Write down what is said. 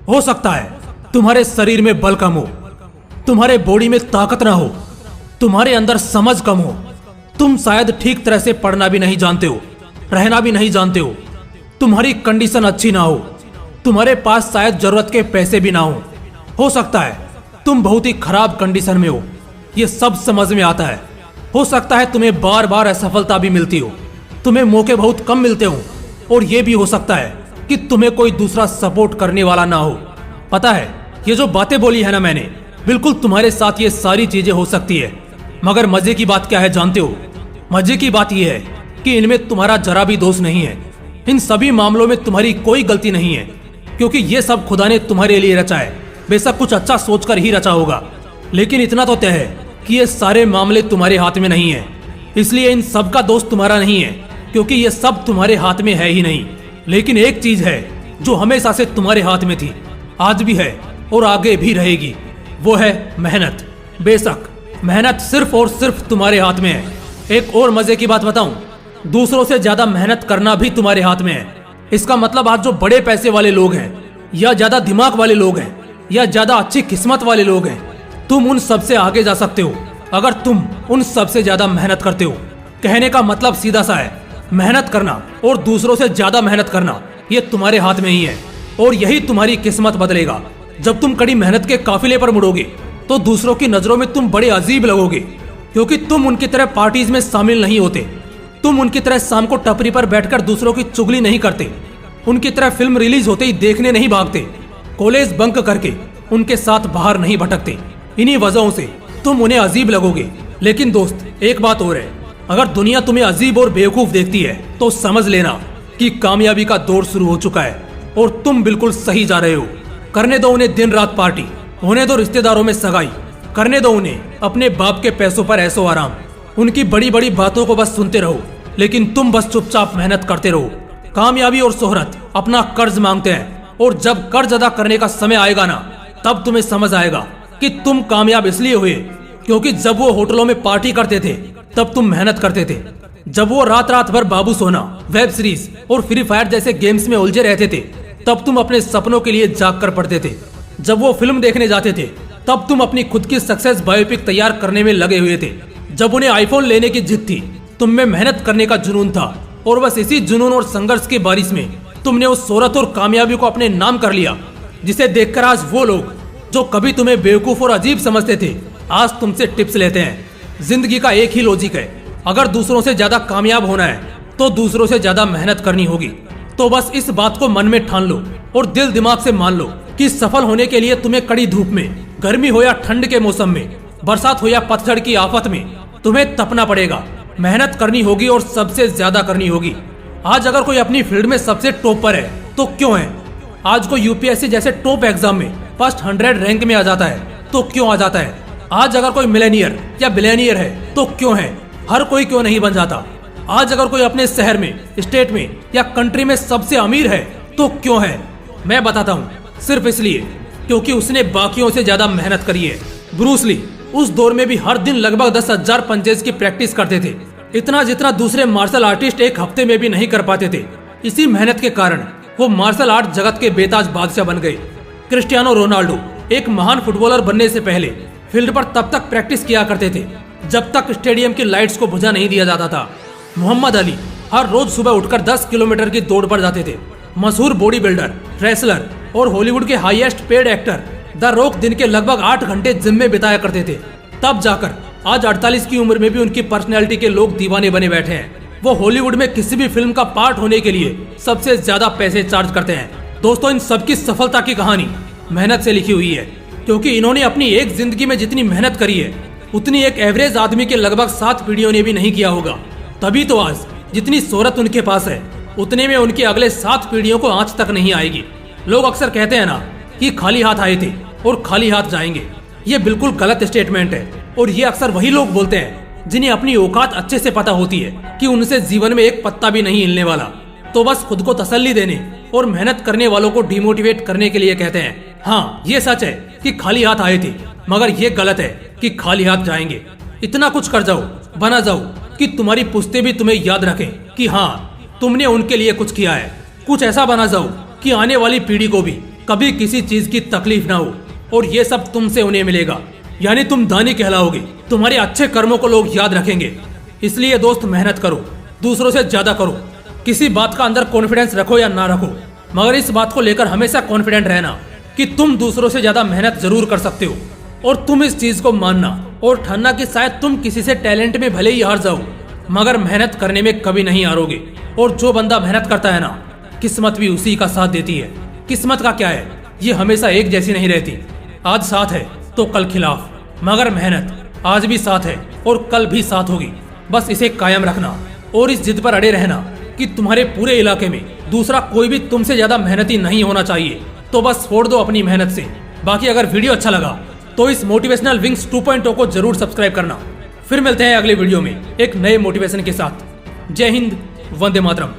हो सकता है तुम्हारे शरीर में बल कम हो, तुम्हारे बॉडी में ताकत ना हो, तुम्हारे अंदर समझ कम हो, तुम शायद ठीक तरह से पढ़ना भी नहीं जानते हो, रहना भी नहीं जानते हो, तुम्हारी कंडीशन अच्छी ना हो, तुम्हारे पास शायद जरूरत के पैसे भी ना हो सकता है तुम बहुत ही खराब कंडीशन में हो, ये सब समझ में आता है। हो सकता है तुम्हें बार बार असफलता भी मिलती हो, तुम्हें मौके बहुत कम मिलते हो, और ये भी हो सकता है कि तुम्हें कोई दूसरा सपोर्ट करने वाला ना हो। पता है, ये जो बातें बोली है ना मैंने, बिल्कुल तुम्हारे साथ ये सारी चीजें हो सकती है। मगर मजे की बात क्या है जानते हो? मजे की बात यह है कि इनमें तुम्हारा जरा भी दोष नहीं है। इन सभी मामलों में तुम्हारी कोई गलती नहीं है, क्योंकि ये सब खुदा ने तुम्हारे लिए रचा है। बेशक कुछ अच्छा सोचकर ही रचा होगा, लेकिन इतना तो तय है कि ये सारे मामले तुम्हारे हाथ में नहीं है। इसलिए इन सब का दोष तुम्हारा नहीं है, क्योंकि ये सब तुम्हारे हाथ में है ही नहीं। लेकिन एक चीज है जो हमेशा से तुम्हारे हाथ में थी, आज भी है और आगे भी रहेगी, वो है मेहनत। बेशक मेहनत सिर्फ और सिर्फ तुम्हारे हाथ में है। एक और मजे की बात बताऊं, दूसरों से ज्यादा मेहनत करना भी तुम्हारे हाथ में है। इसका मतलब आज जो बड़े पैसे वाले लोग हैं, या ज्यादा दिमाग वाले लोग हैं, या ज्यादा अच्छी किस्मत वाले लोग हैं, तुम उन सबसे आगे जा सकते हो अगर तुम उन सबसे ज्यादा मेहनत करते हो। कहने का मतलब सीधा सा है, मेहनत करना और दूसरों से ज्यादा मेहनत करना ये तुम्हारे हाथ में ही है, और यही तुम्हारी किस्मत बदलेगा। जब तुम कड़ी मेहनत के काफिले पर मुड़ोगे तो दूसरों की नजरों में तुम बड़े अजीब लगोगे, क्योंकि तुम उनकी तरह पार्टीज में शामिल नहीं होते, तुम उनकी तरह शाम को टपरी पर बैठकर दूसरों की चुगली नहीं करते, उनकी तरह फिल्म रिलीज होते ही देखने नहीं भागते, कॉलेज बंक करके उनके साथ बाहर नहीं भटकते। इन्हीं वजहों से तुम उन्हें अजीब लगोगे। लेकिन दोस्त, एक बात और है, अगर दुनिया तुम्हें अजीब और बेवकूफ देखती है तो समझ लेना कि कामयाबी का दौर शुरू हो चुका है और तुम बिल्कुल सही जा रहे हो। करने दो उन्हें दिन रात पार्टी, होने दो रिश्तेदारों में सगाई, करने दो उन्हें अपने बाप के पैसों पर ऐसो आराम। उनकी बड़ी बड़ी बातों को बस सुनते रहो, लेकिन तुम बस चुपचाप मेहनत करते रहो। कामयाबी और शोहरत अपना कर्ज मांगते हैं, और जब कर्ज अदा करने का समय आएगा ना, तब तुम्हें समझ आएगा कि तुम कामयाब इसलिए हुए क्योंकि जब वो होटलों में पार्टी करते थे तब तुम मेहनत करते थे। जब वो रात रात भर बाबू सोना, वेब सीरीज और फ्री फायर जैसे गेम्स में उलझे रहते थे तब तुम अपने सपनों के लिए जाग कर पढ़ते थे। जब वो फिल्म देखने जाते थे तब तुम अपनी खुद की सक्सेस बायोपिक तैयार करने में लगे हुए थे। जब उन्हें आईफोन लेने की जिद थी, तुम में मेहनत करने का जुनून था, और बस इसी जुनून और संघर्ष की बारिश में तुमने उस शोहरत और कामयाबी को अपने नाम कर लिया, जिसे देखकर आज वो लोग जो कभी तुम्हें बेवकूफ और अजीब समझते थे, आज तुमसे टिप्स लेते हैं। जिंदगी का एक ही लॉजिक है, अगर दूसरों से ज्यादा कामयाब होना है तो दूसरों से ज्यादा मेहनत करनी होगी। तो बस इस बात को मन में ठान लो और दिल दिमाग से मान लो कि सफल होने के लिए तुम्हें कड़ी धूप में, गर्मी हो या ठंड के मौसम में, बरसात हो या पतझड़ की आफत में, तुम्हें तपना पड़ेगा, मेहनत करनी होगी और सबसे ज्यादा करनी होगी। आज अगर कोई अपनी फील्ड में सबसे टॉप पर है तो क्यों है? आज को यूपीएससी जैसे टॉप एग्जाम में फर्स्ट 100 रैंक में आ जाता है तो क्यों आ जाता है? आज अगर कोई मिलेनियर या बिलियनियर है तो क्यों है? हर कोई क्यों नहीं बन जाता? आज अगर कोई अपने शहर में, स्टेट में या कंट्री में सबसे अमीर है तो क्यों है? मैं बताता हूँ, सिर्फ इसलिए क्योंकि उसने बाकियों से ज्यादा मेहनत करी है। ब्रूस ली उस दौर में भी हर दिन लगभग 10,000 पंचेज की प्रैक्टिस करते थे, इतना जितना दूसरे मार्शल आर्टिस्ट एक हफ्ते में भी नहीं कर पाते थे। इसी मेहनत के कारण वो मार्शल आर्ट जगत के बेताज बादशाह बन गए। क्रिस्टियानो रोनाल्डो एक महान फुटबॉलर बनने से पहले फील्ड पर तब तक प्रैक्टिस किया करते थे जब तक स्टेडियम की लाइट्स को बुझा नहीं दिया जाता था। मोहम्मद अली हर रोज सुबह उठकर 10 किलोमीटर की दौड़ पर जाते थे। मशहूर बॉडी बिल्डर, रेसलर और हॉलीवुड के highest paid actor the rock दिन के लगभग 8 घंटे जिम में बिताया करते थे। तब जाकर आज 48 की उम्र में भी उनकी पर्सनैलिटी के लोग दीवाने बने बैठे हैं। वो हॉलीवुड में किसी भी फिल्म का पार्ट होने के लिए सबसे ज्यादा पैसे चार्ज करते हैं। दोस्तों, इन सबकी सफलता की कहानी मेहनत से लिखी हुई है, क्योंकि इन्होंने अपनी एक जिंदगी में जितनी मेहनत करी है उतनी एक एवरेज आदमी के लगभग 7 पीढ़ियों ने भी नहीं किया होगा। तभी तो आज जितनी शोहरत उनके पास है उतने में उनके अगले 7 पीढ़ियों को आंच तक नहीं आएगी। लोग अक्सर कहते हैं ना कि खाली हाथ आए थे और खाली हाथ जाएंगे। ये बिल्कुल गलत स्टेटमेंट है, और ये अक्सर वही लोग बोलते हैं जिन्हें अपनी औकात अच्छे से पता होती है कि उनसे जीवन में एक पत्ता भी नहीं हिलने वाला। तो बस खुद को तसल्ली देने और मेहनत करने वालों को डिमोटिवेट करने के लिए कहते हैं। हाँ, ये सच है कि खाली हाथ आए थे, मगर ये गलत है कि खाली हाथ जाएंगे। इतना कुछ कर जाओ, बना जाओ कि तुम्हारी पुश्ते भी तुम्हें याद रखें कि हाँ, तुमने उनके लिए कुछ किया है। कुछ ऐसा बना जाओ कि आने वाली पीढ़ी को भी कभी किसी चीज की तकलीफ ना हो, और ये सब तुमसे उन्हें मिलेगा, यानी तुम दानी कहलाओगे। तुम्हारे अच्छे कर्मों को लोग याद रखेंगे। इसलिए दोस्त मेहनत करो, दूसरों से ज्यादा करो। किसी बात का अंदर कॉन्फिडेंस रखो या ना रखो, मगर इस बात को लेकर हमेशा कॉन्फिडेंट रहना कि तुम दूसरों से ज्यादा मेहनत जरूर कर सकते हो। और तुम इस चीज को मानना और ठानना कि शायद तुम किसी से टैलेंट में भले ही हार जाओ, मगर मेहनत करने में कभी नहीं हारोगे। और जो बंदा मेहनत करता है ना, किस्मत भी उसी का साथ देती है। किस्मत का क्या है, ये हमेशा एक जैसी नहीं रहती। आज साथ है तो कल खिलाफ, मगर मेहनत आज भी साथ है और कल भी साथ होगी। बस इसे कायम रखना और इस जिद पर अड़े रहना कि तुम्हारे पूरे इलाके में दूसरा कोई भी तुमसे ज्यादा मेहनती नहीं होना चाहिए। तो बस छोड़ दो अपनी मेहनत से। बाकी अगर वीडियो अच्छा लगा तो इस मोटिवेशनल विंग्स 2.0 को जरूर सब्सक्राइब करना। फिर मिलते हैं अगले वीडियो में एक नए मोटिवेशन के साथ। जय हिंद, वंदे मातरम।